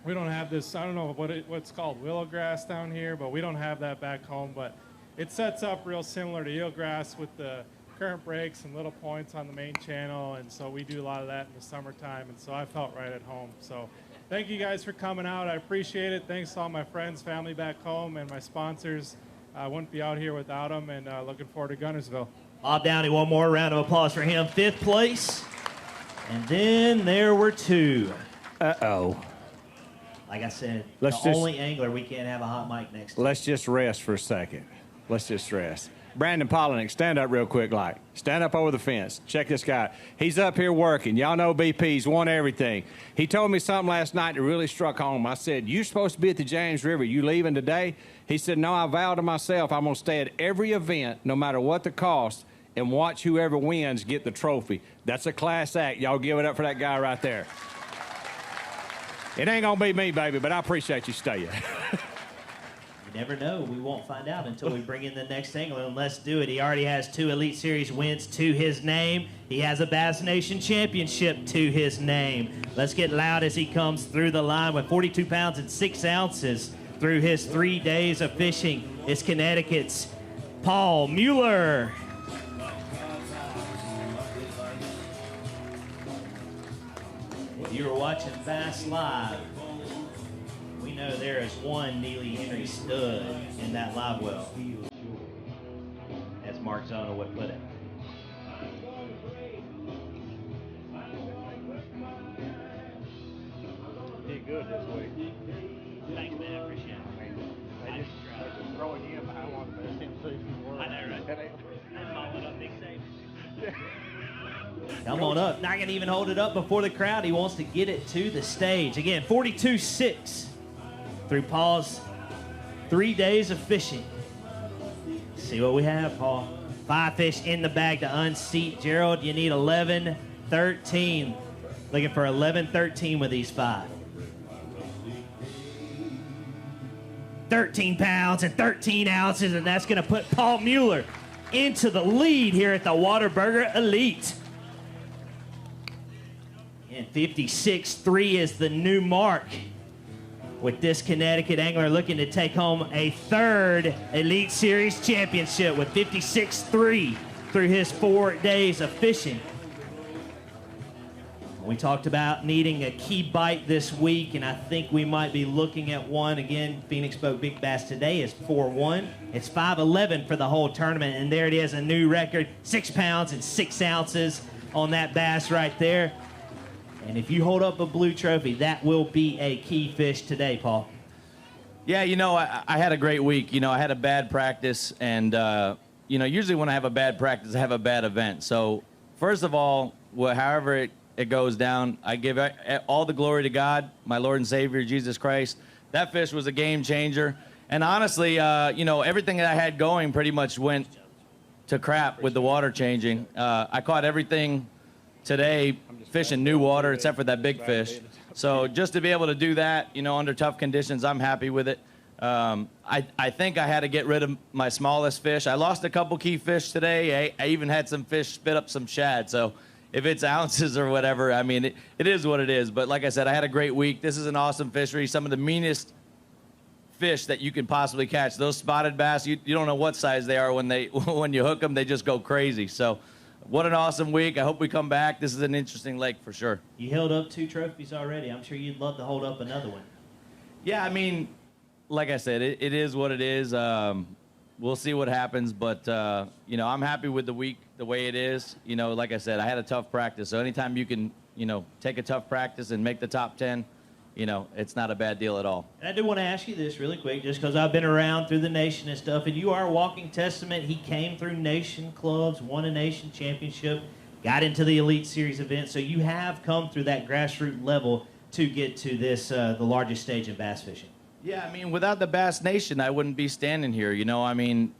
We don't have this, I don't know what's called willow grass down here, but we don't have that back home. But it sets up real similar to eelgrass with the current breaks and little points on the main channel, and so we do a lot of that in the summertime, and so I felt right at home. So thank you guys for coming out. I appreciate it. Thanks to all my friends, family back home, and my sponsors. I wouldn't be out here without them, and looking forward to Gunnersville. Bob Downey, one more round of applause for him. 5th place. And then there were 2. Uh-oh. Like I said, Let's the just- only angler we can't have a hot mic next to. Let's just rest for a second. Let's just rest. Brandon Polinick, stand up real quick, like. Stand up over the fence. Check this guy out. He's up here working. Y'all know BP's won everything. He told me something last night that really struck home. I said, "You're supposed to be at the James River. You leaving today?" He said, "No, I vowed to myself I'm going to stay at every event, no matter what the cost, and watch whoever wins get the trophy." That's a class act. Y'all give it up for that guy right there. It ain't going to be me, baby, but I appreciate you staying. You never know. We won't find out until we bring in the next angler, and let's do it. He already has 2 Elite Series wins to his name. He has a Bass Nation Championship to his name. Let's get loud as he comes through the line with 42 pounds and 6 ounces through his 3 days of fishing. It's Connecticut's Paul MUELLER. If you were watching Bass Live, we know there is one Neely Henry stud in that live well, as Mark Zona would put it. Did good this week. Thanks, man. I appreciate it. They just throwing you in behind one of the best MCs in the world. I know, right? That up, Big Safe. Come on up. Not going to even hold it up before the crowd. He wants to get it to the stage. Again, 42-6 through Paul's 3 days of fishing. See what we have, Paul. 5 fish in the bag to unseat Gerald. You need 11-13. Looking for 11-13 with these 5. 13 pounds and 13 ounces, and that's going to put Paul MUELLER into the lead here at the Whataburger Elite. And 56.3 is the new mark, with this Connecticut angler looking to take home a 3rd Elite Series championship with 56.3 through his 4 days of fishing. We talked about needing a key bite this week, and I think we might be looking at one. Again, Phoenix Boat Big Bass today is 4-1. It's 5-11 for the whole tournament, and there it is, a new record, 6 pounds and 6 ounces on that bass right there. And if you hold up a blue trophy, that will be a key fish today, Paul. Yeah, I had a great week. I had a bad practice, and, usually when I have a bad practice, I have a bad event. So, first of all, however it goes down, I give all the glory to God, my Lord and Savior, Jesus Christ. That fish was a game changer. And honestly, everything that I had going pretty much went to crap with the water changing. I caught everything today fishing new water except for that big fish. So just to be able to do that, under tough conditions, I'm happy with it. I think I had to get rid of my smallest fish. I lost a couple key fish today. I even had some fish spit up some shad. So if it's ounces or whatever, I mean, it is what it is. But like I said, I had a great week. This is an awesome fishery. Some of the meanest fish that you can possibly catch. Those spotted bass, you don't know what size they are when you hook them. They just go crazy. So what an awesome week. I hope we come back. This is an interesting lake for sure. You held up 2 trophies already. I'm sure you'd love to hold up another one. Yeah, I mean, like I said, it is what it is. We'll see what happens, but I'm happy with the week the way it is. Like I said, I had a tough practice, so anytime you can take a tough practice and make the top 10, it's not a bad deal at all. And I do want to ask you this really quick, just because I've been around through the nation and stuff, and you are a walking testament. He came through nation clubs, won a nation championship, got into the Elite Series event, so you have come through that grassroots level to get to this, the largest stage in bass fishing. Yeah, I mean, without the Bass Nation, I wouldn't be standing here. I mean,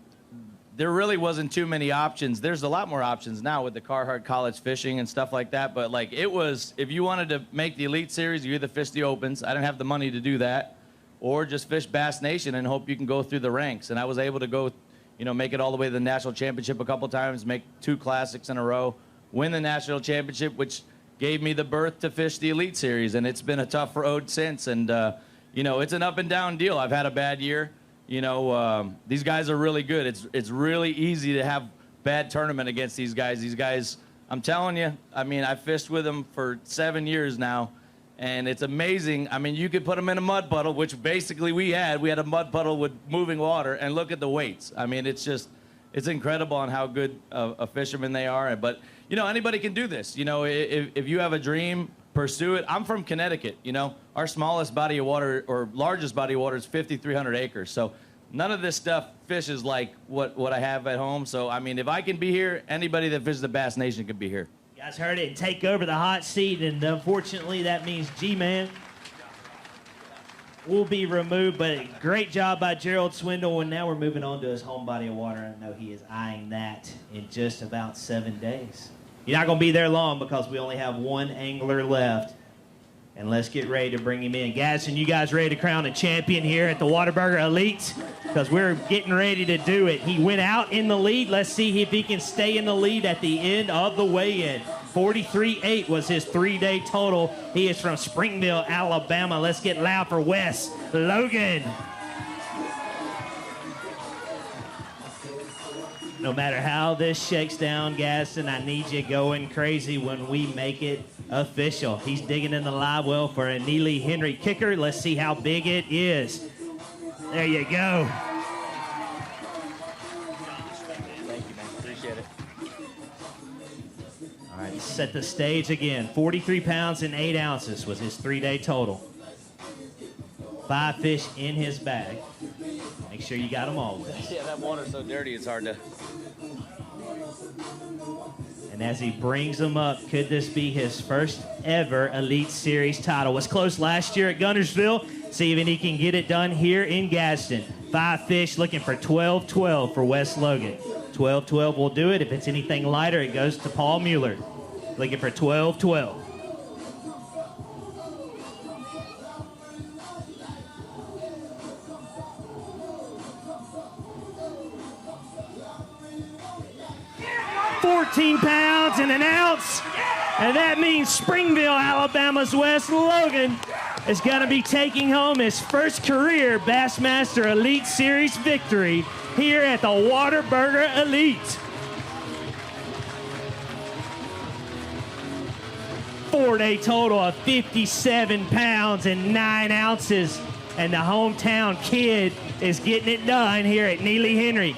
there really wasn't too many options. There's a lot more options now with the Carhartt College fishing and stuff like that. But, it was, if you wanted to make the Elite Series, you either fish the Opens. I didn't have the money to do that. Or just fish Bass Nation and hope you can go through the ranks. And I was able to go, make it all the way to the National Championship a couple times, make 2 classics in a row, win the National Championship, which gave me the berth to fish the Elite Series. And it's been a tough road since. And, it's an up and down deal. I've had a bad year. These guys are really good. It's really easy to have bad tournament against these guys. These guys, I'm telling you, I mean, I fished with them for 7 years now, and it's amazing. I mean, you could put them in a mud puddle, which basically we had. We had a mud puddle with moving water, and look at the weights. I mean, it's incredible on how good a fisherman they are. But, anybody can do this. If you have a dream, pursue it. I'm from Connecticut. Our smallest body of water or largest body of water is 5,300 acres. So none of this stuff fishes like what I have at home. So, I mean, if I can be here, anybody that fishes the Bass Nation can be here. You guys heard it, and take over the hot seat, and unfortunately that means G-Man will be removed, but great job by Gerald SWINDLE, and now we're moving on to his home body of water. I know he is eyeing that in just about 7 days. You're not going to be there long because we only have 1 angler left. And let's get ready to bring him in. Gadsden, you guys ready to crown a champion here at the Whataburger Elite? Because we're getting ready to do it. He went out in the lead. Let's see if he can stay in the lead at the end of the weigh-in. 43.8 was his 3-day total. He is from Springville, Alabama. Let's get loud for Wes Logan. No matter how this shakes down, Gadsden, I need you going crazy when we make it official. He's digging in the live well for a Neely Henry kicker. Let's see how big it is. There you go. Thank you, man. Appreciate it. All right, set the stage again. 43 pounds and 8 ounces was his 3-day total. 5 fish in his bag. Make sure you got them all with us. Yeah, that water's so dirty, it's hard to... And as he brings them up, could this be his first ever Elite Series title? Was close last year at Guntersville. See if he can get it done here in Gadsden. 5 fish looking for 12-12 for Wes Logan. 12-12 will do it. If it's anything lighter, it goes to Paul Mueller. Looking for 12-12. £14 and an ounce, and that means Springville, Alabama's Wes Logan is going to be taking home his first career Bassmaster Elite Series victory here at the Whataburger Elite. 4-day total of 57 pounds and 9 ounces, and the hometown kid is getting it done here at Neely Henry.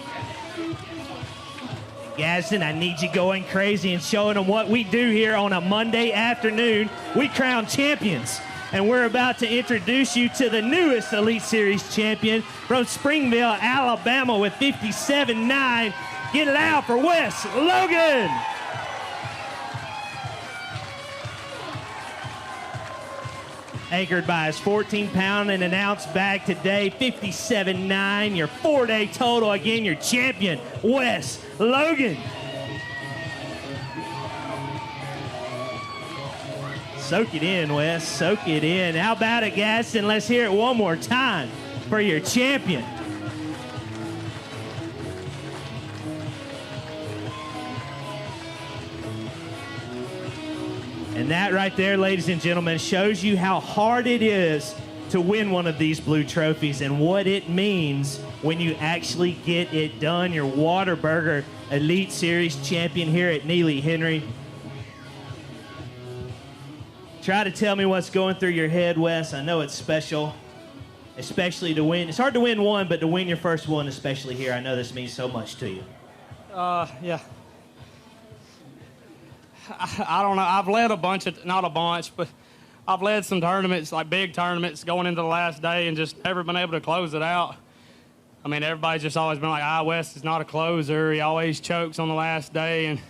Gadsden, I need you going crazy and showing them what we do here on a Monday afternoon. We crown champions. And we're about to introduce you to the newest Elite Series champion from Springville, Alabama with 57.9. Get it out for Wes Logan. Anchored by his 14-pound and an ounce bag today, 57.9, your 4-day total. Again, your champion, Wes Logan. Soak it in, Wes, soak it in. How about it, Gadsden? Let's hear it one more time for your champion. And that right there, ladies and gentlemen, shows you how hard it is to win one of these blue trophies and what it means when you actually get it done. Your Whataburger Elite Series champion here at Neely, Henry. Try to tell me what's going through your head, Wes. I know it's special, especially to win. It's hard to win one, but to win your first one, especially here, I know this means so much to you. Yeah. I don't know. I've led a bunch of, not a bunch, but I've led some tournaments, like big tournaments, going into the last day and just never been able to close it out. I mean, everybody's just always been like, Wes is not a closer. He always chokes on the last day. And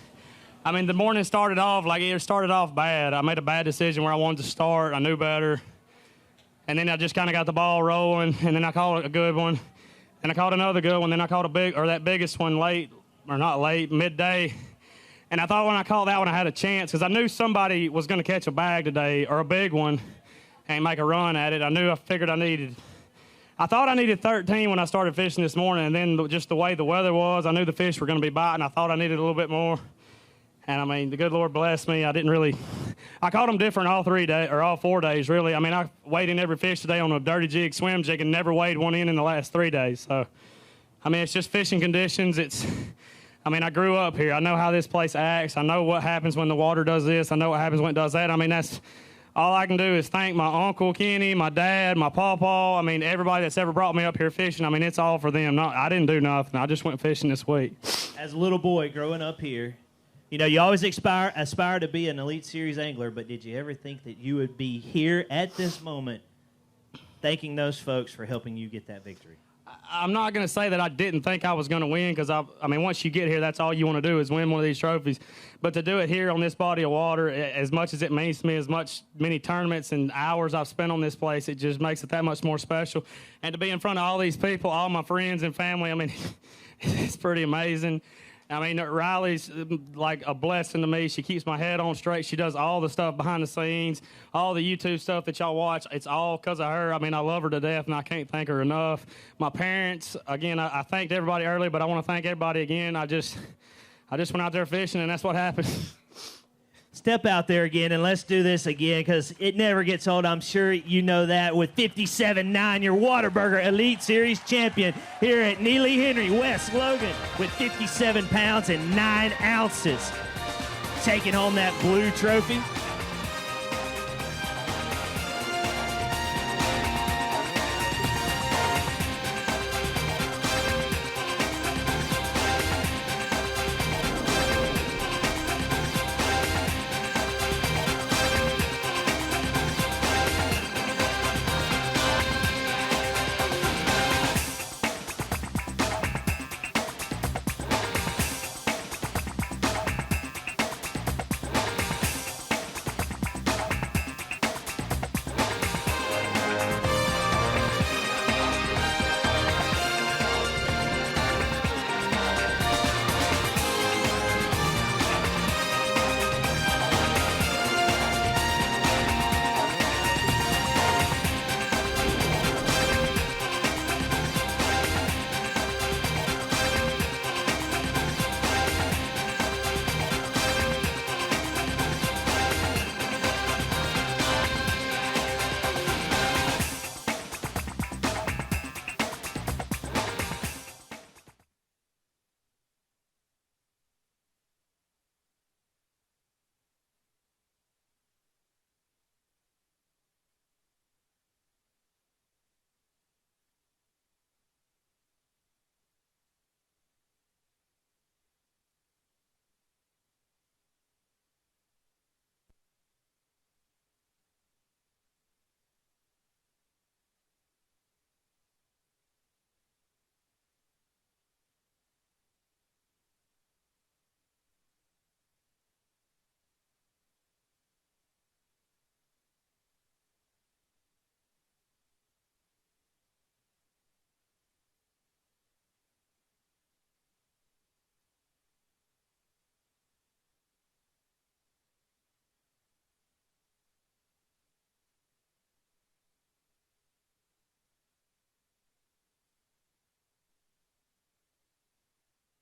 I mean, the morning started off, like it started off bad. I made a bad decision where I wanted to start. I knew better. And then I just kind of got the ball rolling, and then I called a good one. And I called another good one. Then I called that biggest one midday. And I thought when I called that one, I had a chance because I knew somebody was going to catch a bag today or a big one and make a run at it. I thought I needed 13 when I started fishing this morning, and then just the way the weather was, I knew the fish were going to be biting. I thought I needed a little bit more. And I mean, the good Lord blessed me. I caught them different all 4 days, really. I mean, I weighed in every fish today on a dirty jig, swim jig, and never weighed one in the last 3 days. So, I mean, it's just fishing conditions. I mean, I grew up here. I know how this place acts. I know what happens when the water does this. I know what happens when it does that. I mean, that's all I can do is thank my Uncle Kenny, my dad, my pawpaw. I mean, everybody that's ever brought me up here fishing. I mean, it's all for them. I didn't do nothing. I just went fishing this week. As a little boy growing up here, you know, you always aspire to be an Elite Series angler, but did you ever think that you would be here at this moment thanking those folks for helping you get that victory? I'm not going to say that I didn't think I was going to win because, I mean, once you get here, that's all you want to do is win one of these trophies. But to do it here on this body of water, as much as it means to me, many tournaments and hours I've spent on this place, it just makes it that much more special. And to be in front of all these people, all my friends and family, I mean, it's pretty amazing. I mean, Riley's like a blessing to me. She keeps my head on straight. She does all the stuff behind the scenes, all the YouTube stuff that y'all watch. It's all because of her. I mean, I love her to death, and I can't thank her enough. My parents, again, I thanked everybody earlier, but I want to thank everybody again. I just went out there fishing, and that's what happened. Step out there again, and let's do this again because it never gets old. I'm sure you know that. With 57.9, your Whataburger Elite Series champion here at Neely, Henry, Wes Logan with 57 pounds and 9 ounces. Taking home that blue trophy.